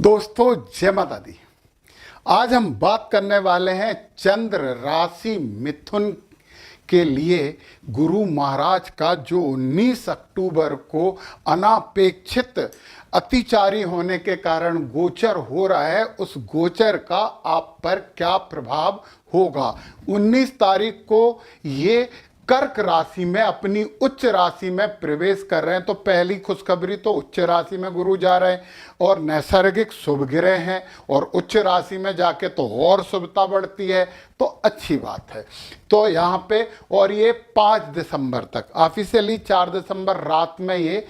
दोस्तों जय माता दी। आज हम बात करने वाले हैं चंद्र राशि मिथुन के लिए गुरु महाराज का जो 19 अक्टूबर को अनापेक्षित अतिचारी होने के कारण गोचर हो रहा है, उस गोचर का आप पर क्या प्रभाव होगा। 19 तारीख को ये कर्क राशि में अपनी उच्च राशि में प्रवेश कर रहे हैं। तो पहली खुशखबरी तो उच्च राशि में गुरु जा रहे हैं और नैसर्गिक शुभ ग्रह हैं और उच्च राशि में जाके तो और शुभता बढ़ती है, तो अच्छी बात है। तो यहाँ पे और ये 5 दिसंबर तक, ऑफिशियली 4 दिसंबर रात में ये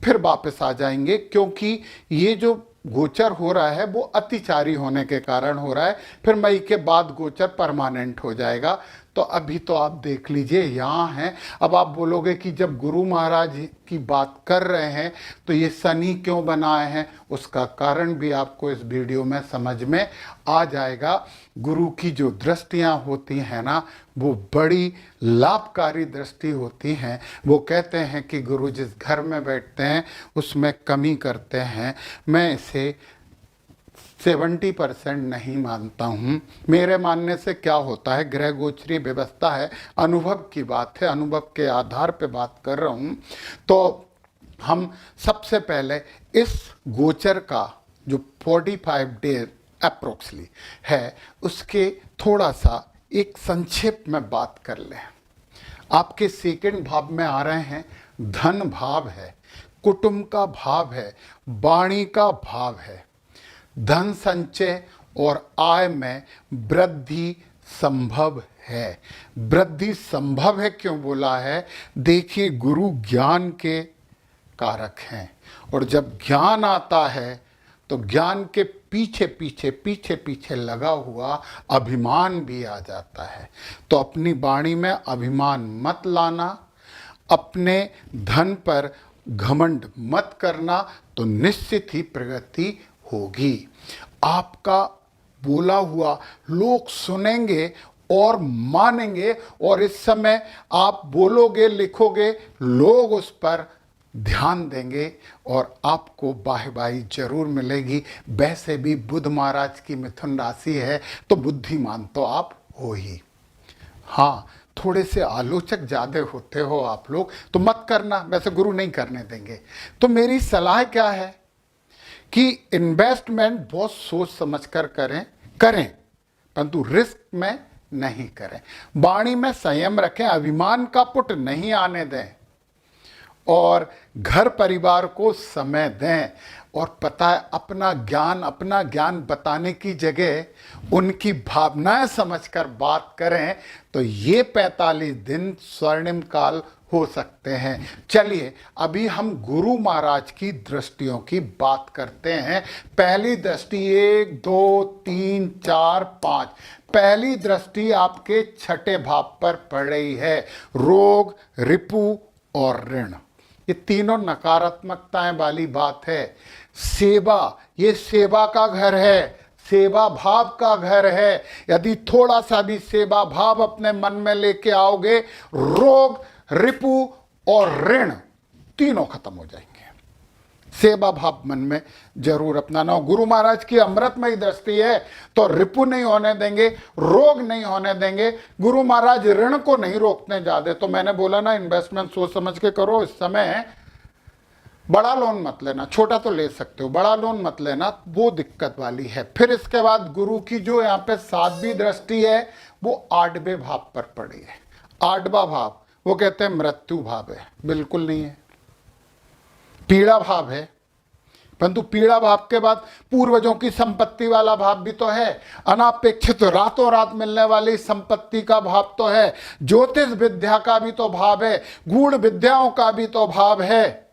फिर वापस आ जाएंगे, क्योंकि ये जो गोचर हो रहा है वो अतिचारी होने के कारण हो रहा है। फिर मई के बाद गोचर परमानेंट हो जाएगा। तो अभी तो आप देख लीजिए यहाँ हैं। अब आप बोलोगे कि जब गुरु महाराज की बात कर रहे हैं तो ये शनि क्यों बनाए हैं, उसका कारण भी आपको इस वीडियो में समझ में आ जाएगा। गुरु की जो दृष्टियाँ होती हैं ना, वो बड़ी लाभकारी दृष्टि होती हैं। वो कहते हैं कि गुरु जिस घर में बैठते हैं उसमें कमी करते हैं। मैं इसे 70% नहीं मानता हूँ। मेरे मानने से क्या होता है, ग्रह गोचरी व्यवस्था है, अनुभव की बात है, अनुभव के आधार पे बात कर रहा हूँ। तो हम सबसे पहले इस गोचर का जो 45 डेज अप्रोक्सली है, उसके थोड़ा सा एक संक्षेप में बात कर लें। आपके सेकंड भाव में आ रहे हैं, धन भाव है, कुटुंब का भाव है, वाणी का भाव है। धन संचय और आय में वृद्धि संभव है। वृद्धि संभव है क्यों बोला है, देखिए गुरु ज्ञान के कारक हैं और जब ज्ञान आता है तो ज्ञान के पीछे पीछे लगा हुआ अभिमान भी आ जाता है। तो अपनी वाणी में अभिमान मत लाना, अपने धन पर घमंड मत करना, तो निश्चित ही प्रगति होगी। आपका बोला हुआ लोग सुनेंगे और मानेंगे, और इस समय आप बोलोगे लिखोगे, लोग उस पर ध्यान देंगे और आपको वाहवाही जरूर मिलेगी। वैसे भी बुध महाराज की मिथुन राशि है तो बुद्धिमान तो आप हो ही। हाँ, थोड़े से आलोचक ज़्यादा होते हो आप लोग, तो मत करना, वैसे गुरु नहीं करने देंगे। तो मेरी सलाह क्या है कि इन्वेस्टमेंट बहुत सोच समझ कर करें, परंतु रिस्क में नहीं करें। वाणी में संयम रखें, अभिमान का पुट नहीं आने दें और घर परिवार को समय दें। और पता है, अपना ज्ञान बताने की जगह उनकी भावनाएं समझकर बात करें तो ये 45 दिन स्वर्णिम काल हो सकते हैं। चलिए अभी हम गुरु महाराज की दृष्टियों की बात करते हैं। पहली दृष्टि 1 2 3 4 5, पहली दृष्टि आपके 6ठे भाव पर पड़ रही है। रोग, रिपु और ऋण, ये तीनों नकारात्मकताएं वाली बात है। सेवा, ये सेवा का घर है, सेवा भाव का घर है। यदि थोड़ा सा भी सेवा भाव अपने मन में लेके आओगे, रोग, रिपु और ऋण तीनों खत्म हो जाएंगे। सेवा भाव मन में जरूर अपनाना। गुरु महाराज की अमृतमयी दृष्टि है तो रिपु नहीं होने देंगे, रोग नहीं होने देंगे। गुरु महाराज ऋण को नहीं रोकने जाते। तो मैंने बोला ना, इन्वेस्टमेंट सोच समझ के करो। इस समय बड़ा लोन मत लेना, छोटा तो ले सकते हो, बड़ा लोन मत लेना, वो दिक्कत वाली है। फिर इसके बाद गुरु की जो यहाँ पे 7वीं दृष्टि है वो 8वें भाव पर पड़ी है। 8वां भाव वो कहते हैं मृत्यु भाव है, बिल्कुल नहीं है। पीड़ा भाव है, परंतु पीड़ा भाव के बाद पूर्वजों की संपत्ति वाला भाव भी तो है। अनापेक्षित रातों रात मिलने वाली संपत्ति का भाव तो है। ज्योतिष विद्या का भी तो भाव है, गूढ़ विद्याओं का भी तो भाव है।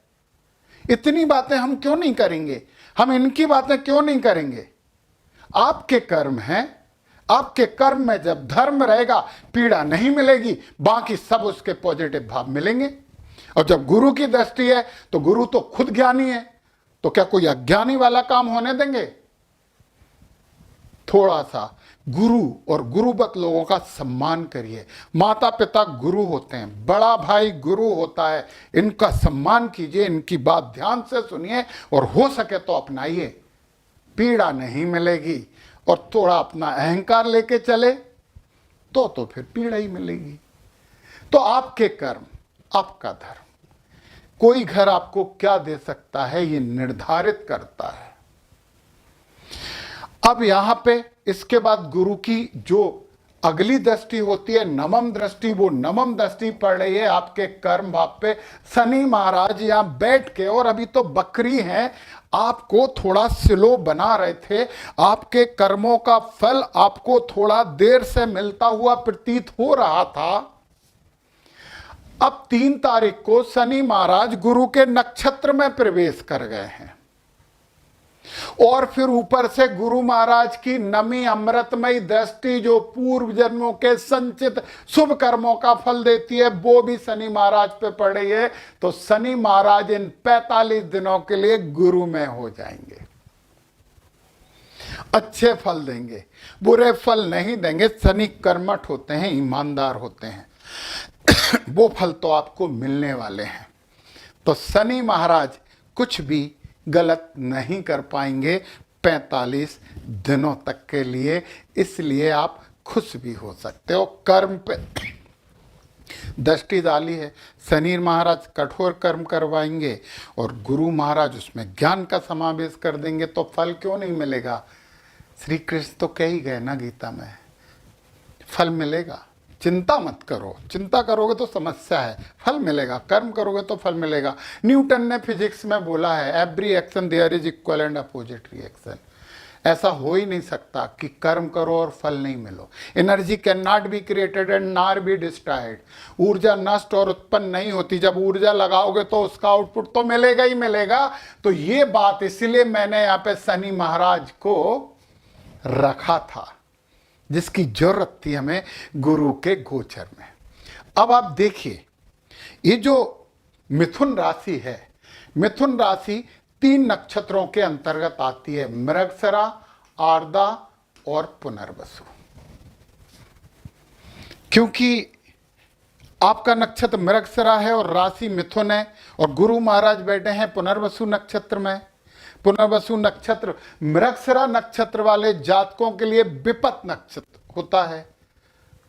इतनी बातें हम क्यों नहीं करेंगे, हम इनकी बातें क्यों नहीं करेंगे। आपके कर्म हैं, आपके कर्म में जब धर्म रहेगा पीड़ा नहीं मिलेगी, बाकी सब उसके पॉजिटिव भाव मिलेंगे। और जब गुरु की दृष्टि है तो गुरु तो खुद ज्ञानी है, तो क्या कोई अज्ञानी वाला काम होने देंगे। थोड़ा सा गुरु और गुरुवत लोगों का सम्मान करिए। माता पिता गुरु होते हैं, बड़ा भाई गुरु होता है, इनका सम्मान कीजिए, इनकी बात ध्यान से सुनिए और हो सके तो अपनाइए। पीड़ा नहीं मिलेगी और थोड़ा अपना अहंकार लेके चले तो फिर पीड़ा ही मिलेगी। तो आपके कर्म, आपका धर्म, कोई घर आपको क्या दे सकता है ये निर्धारित करता है। अब यहां पे इसके बाद गुरु की जो अगली दृष्टि होती है नवम दृष्टि, वो नवम दृष्टि पड़ रही है आपके कर्म भाव पे। शनि महाराज यहां बैठ के, और अभी तो बकरी हैं, आपको थोड़ा स्लो बना रहे थे। आपके कर्मों का फल आपको थोड़ा देर से मिलता हुआ प्रतीत हो रहा था। अब 3 तारीख को शनि महाराज गुरु के नक्षत्र में प्रवेश कर गए हैं और फिर ऊपर से गुरु महाराज की नमी अमृतमयी दृष्टि जो पूर्व जन्मों के संचित शुभ कर्मों का फल देती है वो भी शनि महाराज पे पड़ रही है। तो शनि महाराज इन 45 दिनों के लिए गुरु में हो जाएंगे। अच्छे फल देंगे, बुरे फल नहीं देंगे। शनि कर्मठ होते हैं, ईमानदार होते हैं, वो फल तो आपको मिलने वाले हैं। तो शनि महाराज कुछ भी गलत नहीं कर पाएंगे 45 दिनों तक के लिए, इसलिए आप खुश भी हो सकते हो। कर्म पे दृष्टि डाली है, शनि महाराज कठोर कर्म करवाएंगे और गुरु महाराज उसमें ज्ञान का समावेश कर देंगे, तो फल क्यों नहीं मिलेगा। श्री कृष्ण तो कह ही गए ना गीता में, फल मिलेगा, चिंता मत करो। चिंता करोगे तो समस्या है, फल मिलेगा। कर्म करोगे तो फल मिलेगा। न्यूटन ने फिजिक्स में बोला है, every action there is equal and opposite reaction. ऐसा हो ही नहीं सकता कि कर्म करो और फल नहीं मिलो। Energy can not be created and not be destroyed. ऊर्जा नष्ट और उत्पन्न नहीं होती। जब ऊर्जा लगाओगे तो उसका आउटपुट तो मिलेगा ही मिलेगा। तो ये बात इसलिए मैंने यहाँ पे शनि महाराज को रखा था, जिसकी जरूरत थी हमें गुरु के गोचर में। अब आप देखिए, ये जो मिथुन राशि है, मिथुन राशि 3 नक्षत्रों के अंतर्गत आती है, मृगशिरा, आर्द्रा और पुनर्वसु। क्योंकि आपका नक्षत्र मृगशिरा है और राशि मिथुन है और गुरु महाराज बैठे हैं पुनर्वसु नक्षत्र में। पुनर्वसु नक्षत्र मृगशिरा नक्षत्र वाले जातकों के लिए विपत नक्षत्र होता है।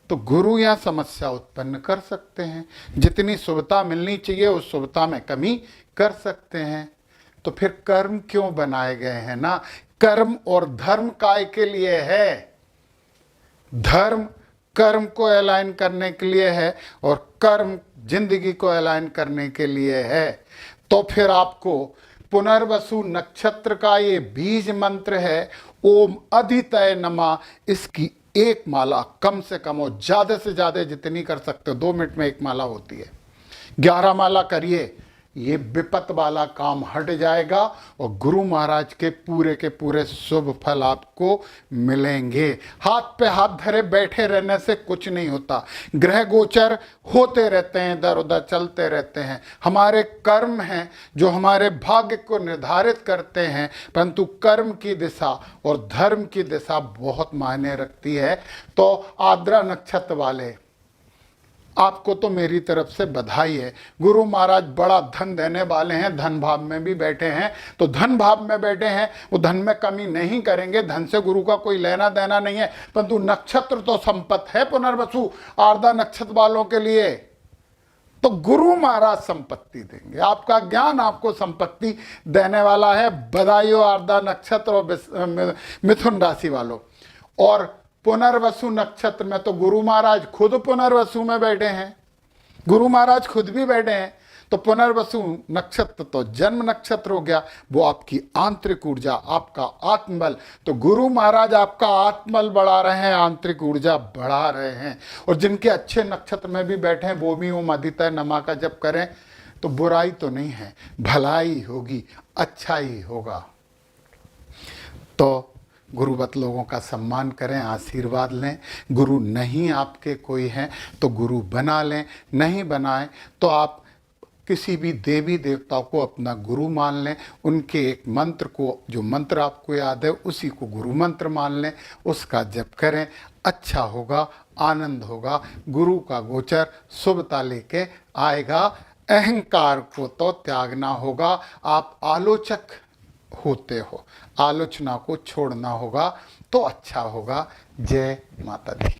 तो गुरु यहां समस्या उत्पन्न कर सकते हैं। जितनी शुभता मिलनी चाहिए उस शुभता में कमी कर सकते हैं। तो फिर कर्म क्यों बनाए गए हैं ना। कर्म और धर्म काय के लिए है। धर्म कर्म को अलाइन करने के लिए है और कर्म जिंदगी को अलाइन करने के लिए है। तो फिर आपको पुनर्वसु नक्षत्र का ये बीज मंत्र है, ओम अधितय नमा। इसकी एक माला कम से कम हो, ज्यादा से ज्यादा जितनी कर सकते हो, 2 मिनट में एक माला होती है। 11 माला करिए, ये विपत वाला काम हट जाएगा और गुरु महाराज के पूरे शुभ फल आपको मिलेंगे। हाथ पे हाथ धरे बैठे रहने से कुछ नहीं होता। ग्रह गोचर होते रहते हैं, इधर उधर चलते रहते हैं। हमारे कर्म हैं जो हमारे भाग्य को निर्धारित करते हैं, परंतु कर्म की दिशा और धर्म की दिशा बहुत मायने रखती है। तो आर्द्रा नक्षत्र वाले आपको तो मेरी तरफ से बधाई है। गुरु महाराज बड़ा धन देने वाले हैं, धन भाव में भी बैठे हैं। तो धन भाव में बैठे हैं, वो धन में कमी नहीं करेंगे। धन से गुरु का कोई लेना देना नहीं है, परंतु नक्षत्र तो संपत्ति है पुनर्वसु आर्द्रा नक्षत्र वालों के लिए। तो गुरु महाराज संपत्ति देंगे, आपका ज्ञान आपको संपत्ति देने वाला है। बधाई हो आर्द्रा नक्षत्र और मिथुन राशि वालों। और पुनर्वसु नक्षत्र में तो गुरु महाराज खुद पुनर्वसु में बैठे हैं, गुरु महाराज खुद भी बैठे हैं। तो पुनर्वसु नक्षत्र तो जन्म नक्षत्र हो गया, वो आपकी आंतरिक ऊर्जा, आपका आत्मबल। तो गुरु महाराज आपका आत्मबल बढ़ा रहे हैं, आंतरिक ऊर्जा बढ़ा रहे हैं। और जिनके अच्छे नक्षत्र में भी बैठे हैं वो भी ओम अधितय नमा का जप करें तो बुराई तो नहीं है, भलाई होगी, अच्छा ही होगा। तो गुरुवत लोगों का सम्मान करें, आशीर्वाद लें। गुरु नहीं आपके कोई हैं तो गुरु बना लें, नहीं बनाएं तो आप किसी भी देवी देवता को अपना गुरु मान लें। उनके एक मंत्र को, जो मंत्र आपको याद है उसी को गुरु मंत्र मान लें, उसका जप करें। अच्छा होगा, आनंद होगा। गुरु का गोचर शुभता लेके आएगा। अहंकार को तो त्यागना होगा। आप आलोचक होते हो। आलोचना को छोड़ना होगा तो अच्छा होगा। जय माता दी।